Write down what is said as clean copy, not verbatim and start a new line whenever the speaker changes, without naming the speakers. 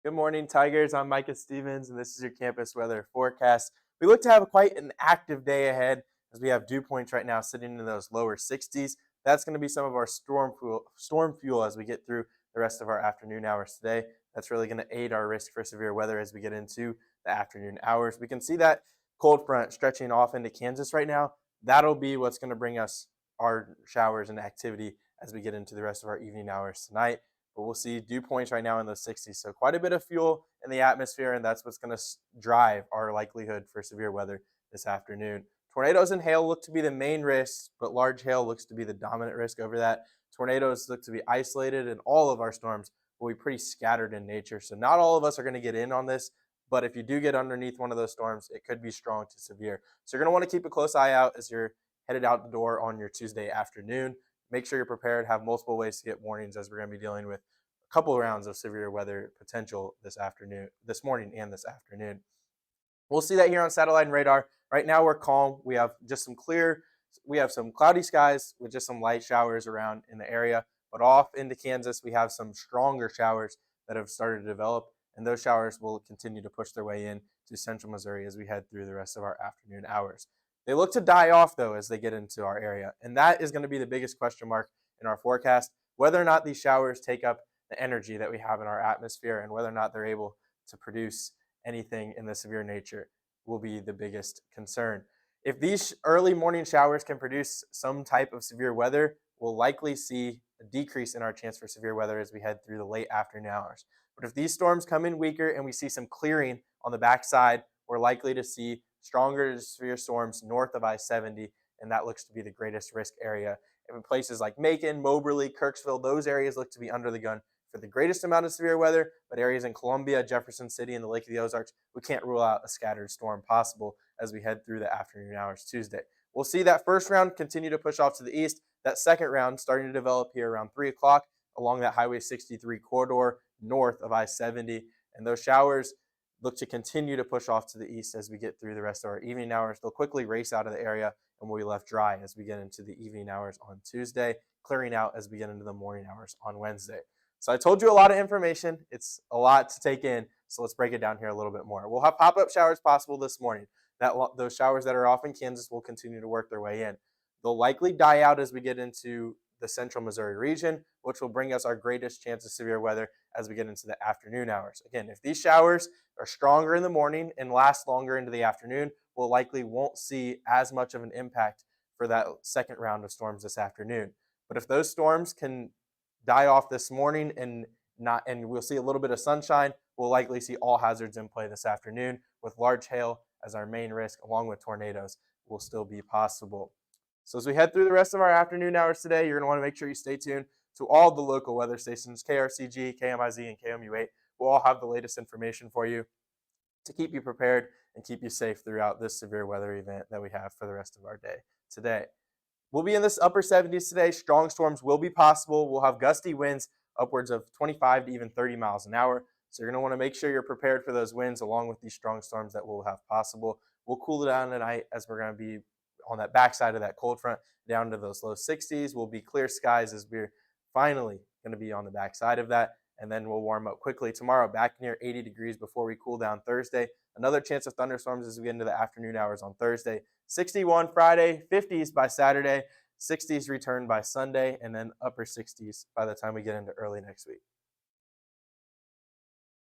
Good morning, Tigers. I'm Micah Stevens, and this is your campus weather forecast. We look to have quite an active day ahead as we have dew points right now sitting in those lower 60s. That's going to be some of our storm fuel as we get through the rest of our afternoon hours today. That's really going to aid our risk for severe weather as we get into the afternoon hours. We can see that cold front stretching off into Kansas right now. That'll be what's going to bring us our showers and activity as we get into the rest of our evening hours tonight. But we'll see dew points right now in the 60s. So quite a bit of fuel in the atmosphere, and that's what's going to drive our likelihood for severe weather this afternoon. Tornadoes and hail look to be the main risk, but large hail looks to be the dominant risk over that. Tornadoes look to be isolated, and all of our storms will be pretty scattered in nature. So not all of us are going to get in on this, but if you do get underneath one of those storms, it could be strong to severe. So you're going to want to keep a close eye out as you're headed out the door on your Tuesday afternoon. Make sure you're prepared, have multiple ways to get warnings as we're going to be dealing with a couple of rounds of severe weather potential this morning and this afternoon. We'll see that here on satellite and radar. Right now we're calm. We have some cloudy skies with just some light showers around in the area, but off into Kansas, we have some stronger showers that have started to develop, and those showers will continue to push their way in to central Missouri as we head through the rest of our afternoon hours. They look to die off, though, as they get into our area, and that is going to be the biggest question mark in our forecast, whether or not these showers take up the energy that we have in our atmosphere and whether or not they're able to produce anything in the severe nature will be the biggest concern. If these early morning showers can produce some type of severe weather, we'll likely see a decrease in our chance for severe weather as we head through the late afternoon hours. But if these storms come in weaker and we see some clearing on the backside, we're likely to see stronger severe storms north of I-70, and that looks to be the greatest risk area. In places like Macon, Moberly, Kirksville, those areas look to be under the gun for the greatest amount of severe weather, but areas in Columbia, Jefferson City, and the Lake of the Ozarks, we can't rule out a scattered storm possible as we head through the afternoon hours Tuesday. We'll see that first round continue to push off to the east. That second round starting to develop here around 3 o'clock along that Highway 63 corridor north of I-70. And those showers look to continue to push off to the east as we get through the rest of our evening hours. They'll quickly race out of the area and we'll be left dry as we get into the evening hours on Tuesday, clearing out as we get into the morning hours on Wednesday. So I told you a lot of information. It's a lot to take in. So let's break it down here a little bit more. We'll have pop-up showers possible this morning. Those showers that are off in Kansas will continue to work their way in. They'll likely die out as we get into the central Missouri region, which will bring us our greatest chance of severe weather as we get into the afternoon hours. Again, if these showers are stronger in the morning and last longer into the afternoon, we'll likely won't see as much of an impact for that second round of storms this afternoon. But if those storms can die off this morning and we'll see a little bit of sunshine, we'll likely see all hazards in play this afternoon with large hail as our main risk along with tornadoes will still be possible. So as we head through the rest of our afternoon hours today, you're going to want to make sure you stay tuned to all the local weather stations, KRCG, KMIZ, and KMU8. We'll all have the latest information for you to keep you prepared and keep you safe throughout this severe weather event that we have for the rest of our day today. We'll be in this upper 70s today. Strong storms will be possible. We'll have gusty winds upwards of 25 to even 30 miles an hour. So you're going to want to make sure you're prepared for those winds along with these strong storms that we'll have possible. We'll cool it down tonight as we're going to be on that backside of that cold front down to those low 60s. We'll be clear skies as we're finally going to be on the backside of that. And then we'll warm up quickly tomorrow, back near 80 degrees before we cool down Thursday. Another chance of thunderstorms as we get into the afternoon hours on Thursday. 61 Friday, 50s by Saturday, 60s return by Sunday, and then upper 60s by the time we get into early next week.